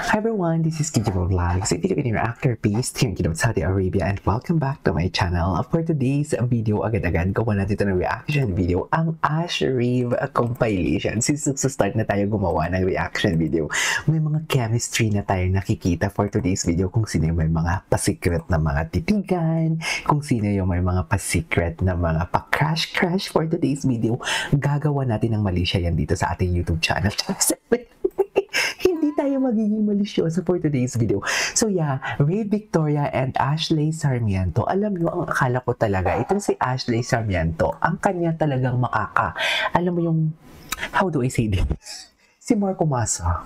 Hi everyone, this is Kijiro Vlogs, a Filipino actor based here in Saudi Arabia, and welcome back to my channel. For today's video, agad-agad gawa natin ito ng reaction video, ang Ash Rave compilation. Since sa start na tayo gumawa ng reaction video, may mga chemistry na tayo nakikita for today's video, kung sino yung may mga pa-secret na mga titigan, kung sino yung may mga pa-secret na mga pa-crush for today's video. Gagawa natin ng Malaysia yan dito sa ating YouTube channel. Hindi tayo magiging malisyoso for today's video. So yeah, Ray Victoria and Ashley Sarmiento. Alam nyo, ang akala ko talaga, itong si Ashley Sarmiento, ang kanya talagang alam mo yung, how do I say this? Si Marco Massa.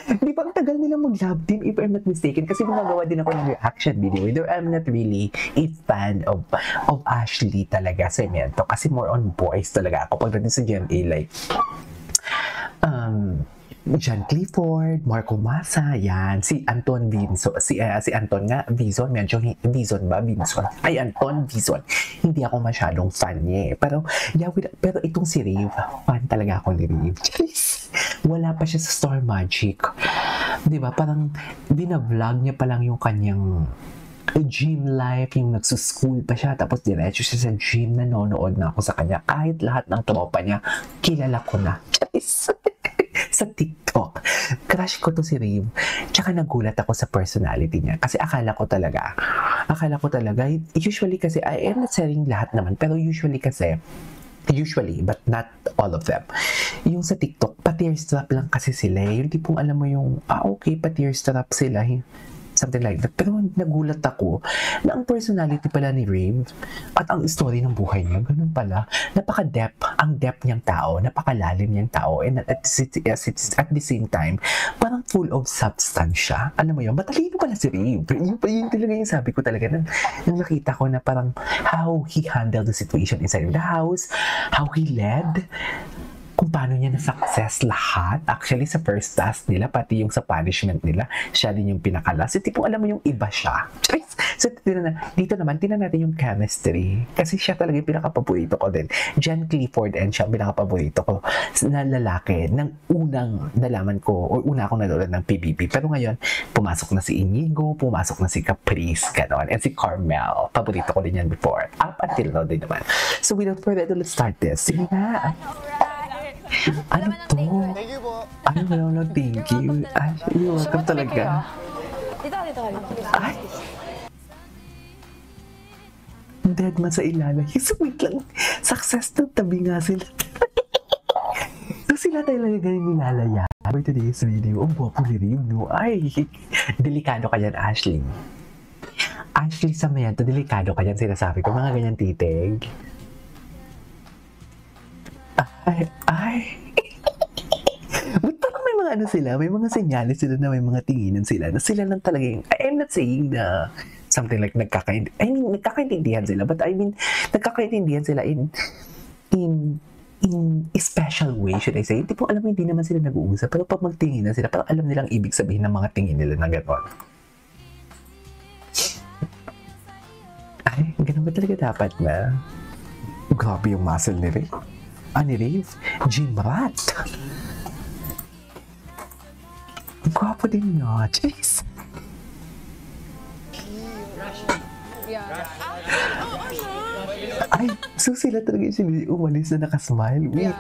Di ba ang tagal nila mag-love team, if I'm not mistaken, kasi gumagawa din ako ng reaction video. Though I'm not really a fan of Ashley talaga, Sarmiento, kasi more on boys talaga ako. Pagdating sa GMA, like, John Clifford, Marco Massa, yan, si Anton Vinson, si Anton nga, Vinson, medyo Vinson ba? Vinson. Ay, Anton Vinson. Hindi ako masyadong fan niya eh. Pero, yeah, pero itong si Rave, fan talaga ako ni Rave. Wala pa siya sa Star Magic. Diba? Parang, binavlog niya pa lang yung kanyang gym life, yung nagsuschool pa siya, tapos diretso siya sa gym, nanonood na ako sa kanya. Kahit lahat ng tropa niya, kilala ko na. Sa TikTok. Crush ko to si Rave. Tsaka nagulat ako sa personality niya. Kasi akala ko talaga, usually kasi, I am not saying lahat naman, pero usually, but not all of them. Yung sa TikTok, pa-tearstrap lang kasi sila. Yung tipong alam mo yung, okay, pa-tearstrap sila. Something like that. Pero nagulat ako na ang personality pala ni Rave at ang story ng buhay niya, ganun pala. Napaka-depth, ang depth niyang tao, napakalalim niyang tao, and at the same time, parang full of substance siya. Alam mo yun, matalino pala si Rave. Yun talaga yung sabi ko talaga, nang nakita ko na parang how he handled the situation inside of the house, how he led, kung paano niya na-success lahat. Actually, sa first task nila, pati yung sa punishment nila, siya din yung pinakalas. Tipo, alam mo yung iba siya. So, dito naman, tinan natin yung chemistry. Kasi siya talaga yung pinakapaborito ko din. John Clifford and siya pinakapaborito ko na lalaki nang unang nalaman ko, o una akong nanonood ng PBB. Pero ngayon, pumasok na si Inigo, pumasok na si Caprice, ganon. And si Carmel. Paborito ko din yan before. Up until now din naman. So, without further ado, let's start this. Sige na. Ano to? Thank you po. Ano no, thank you. Ay, welcome talaga. Dito. Ay! Dead man sa ilalay. So, wait lang. Success na tabi nga sila. So, sila talaga ganun nilalaya. For today's video, ang guwapo ni Rave, no? Ay! Delikado ka dyan, Ashley. Ashley Sarmiento, delikado ka dyan, sinasabi ko. Mga ganyan titig. Ay. But parang may mga sila, may mga senyales sila na may mga tinginan sila na sila lang talaga yung, I'm not saying na something like nagkakaintindihan sila, but I mean, nagkakaintindihan sila in a special way, should I say. Tipo, alam mo, hindi naman sila nag-uusap, pero pag magtingin na sila, parang alam nilang ibig sabihin ng mga tingin nila na gano'n. Ay, gano'n ba talaga dapat na? Grabe yung muscle ni Rave. Ni Rave? Gym rat. Ang gwapo din niya. Jeez. Ay, so sila talaga yung umalis na nakasmile. Wait,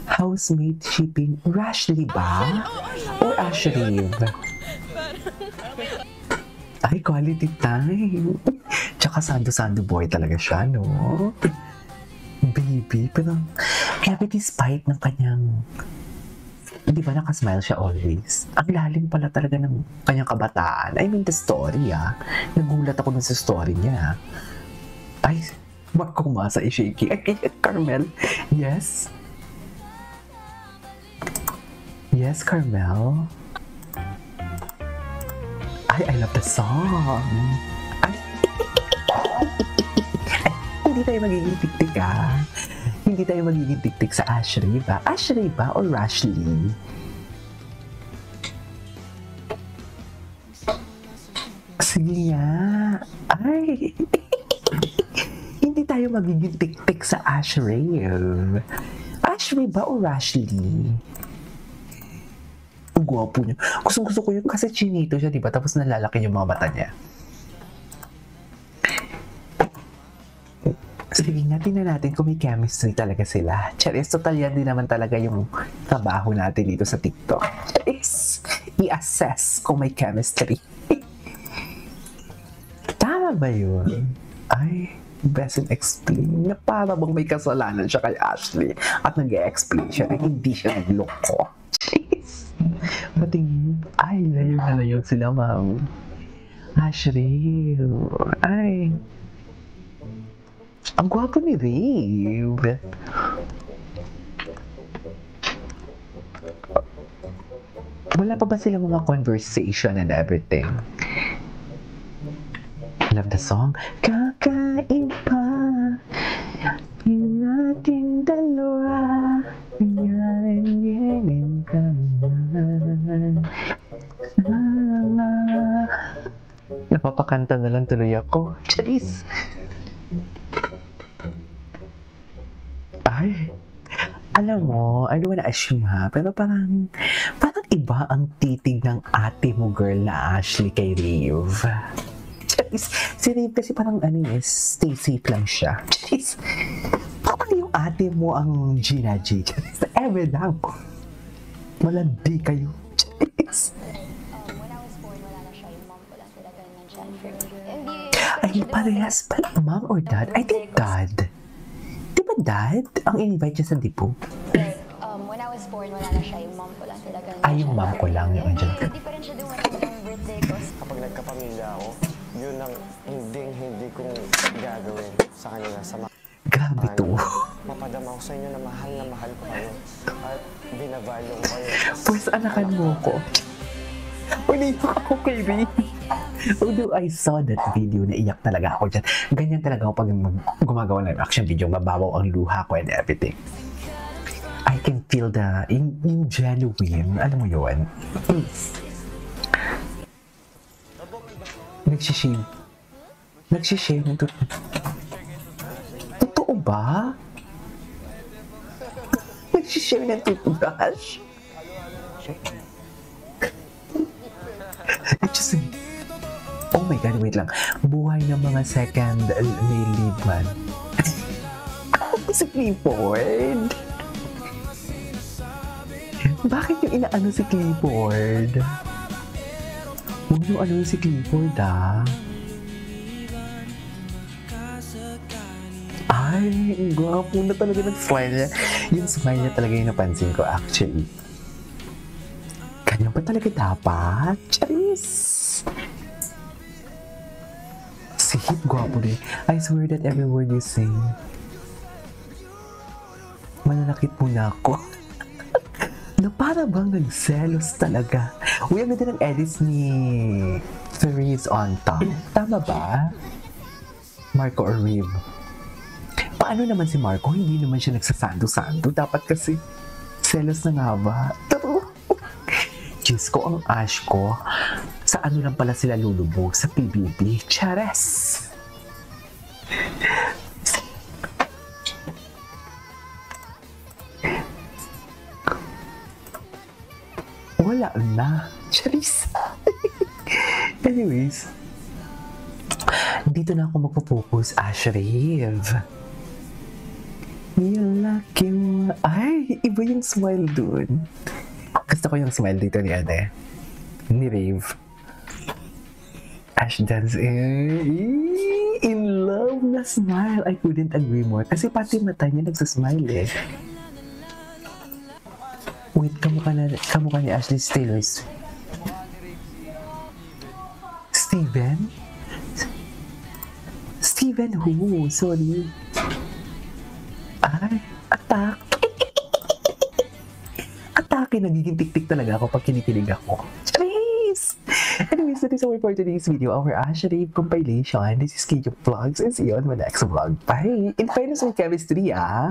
housemate shipping. Rashley ba? Or Ashrave? Ay, quality time. Tsaka sando-sando boy talaga siya, no? Baby, pero grabe despite ng kanyang, di ba nakasmile siya always? Ang lalim pala talaga ng kanyang kabataan. I mean, the story, nagulat ako dun sa story niya. Ay, Marco Massa is shaking. Ay, Carmel. Yes. Yes, Carmel. Ay, I love the song. Ay, hindi tayo magiging tiktik, Hindi tayo magiging tiktik sa Ashley ba? Ashley ba or Rashley? Sige nga. Ay. Hindi tayo magiging tiktik sa Ashley. Ashley ba o Rashley? gwapo niya. Gusto ko yun kasi chinito siya, di ba? Tapos nalalaki yung mga mata niya. Sige nga, tingnan natin kung may chemistry talaga sila. Charis, total yan din naman talaga yung trabaho natin dito sa TikTok. Charis, i-assess kung may chemistry. Tama ba yun? Ay, best in explain na para bang may kasalanan siya kay Ashley at nag-explain siya na hindi siya nagloko. Jeez. Mating, ay, layo na layo sila, ma'am. Ashley, ay, ang gwapo ni Rave. Wala pa ba sila mga conversation and everything? Love the song. Kakain pa yung ating dalawa. Nangyayangin ka naman. Napapakanta na lang tuloy ako. Charis! Ay, alam mo, I don't wanna assume ha, pero parang iba ang titig ng ate mo girl na Ashley kay Rave. Si Rave kasi parang stay safe lang siya. Charis, parang yung ate mo ang Gina G. Charis, ever lang. Malandi kayo. Charis. When I was born, wala na siya. Yung mom ko lang talaga nandyan for me. Ay, parehas pala, mom or dad? I think dad. Di ba dad ang in-invite niya sa dipo? When I was born, wala na siya. Yung mom ko lang talaga nandyan. Ay, yung mom ko lang yung andyan. Hindi pa rin siya dumating yung birthday ko. Kapag nagkapamilya ako, yun ang hindi kong gagawin sa kanila sa mga Grabe to. mapadama ko sa inyo na mahal ko kayo at binavalue ko kayo. First anakan mo ko. Uliyak ako kay Ray. Although I saw that video, naiyak talaga ako dyan. Ganyan talaga ako pag gumagawa ng action video, mababaw ang luha ko and everything. I can feel yung genuine, alam mo yun. Nagsishave ng totoo ba? Nagsishave ng toothbrush? Just, oh my God, wait lang. Buhay ng mga second male lead man. Si Clifford? Bakit yung inaano si Clifford? Huwag yung ano si Clifford, ah. Ay, gwapo na talaga ng smile niya. Yung smile niya talaga yung napansin ko, actually. Ganyan ba talaga dapat? Charis! Si Hip, gwapo din. I swear that every word you say, mananakit mo na ako. Na para bang nagselos talaga. Uy, ang ganda ng edits ni Therese on top. Tama ba? Marco or Reeve? Paano naman si Marco? Hindi naman siya nagsasando-sando. Dapat kasi selos na nga ba? Diyos ko, ang Ash ko. Sa ano lang pala sila lulubog? Sa PBB. Chares! Wala na. Charis! Anyways, dito na ako magpo-focus, Ash Rave. Yung lucky mo. Ay, iba yung smile dun. Gusto ko yung smile dito ni Ade. Ni Rave. Ash dance in love na smile. I couldn't agree more. Kasi pati mata niya nagsasmile eh. Wait, kamukha ni Ashley Taylor's. Steven? Steven who? Sorry. Ay, attack. Atake, nagiging tik-tik talaga ako pag kinikilig ako. Charis! Anyways, that is all for today's video. Our Ash Rave compilation. This is KJ Vlogs and see you on my next vlog. Bye! In fairness with chemistry, ah!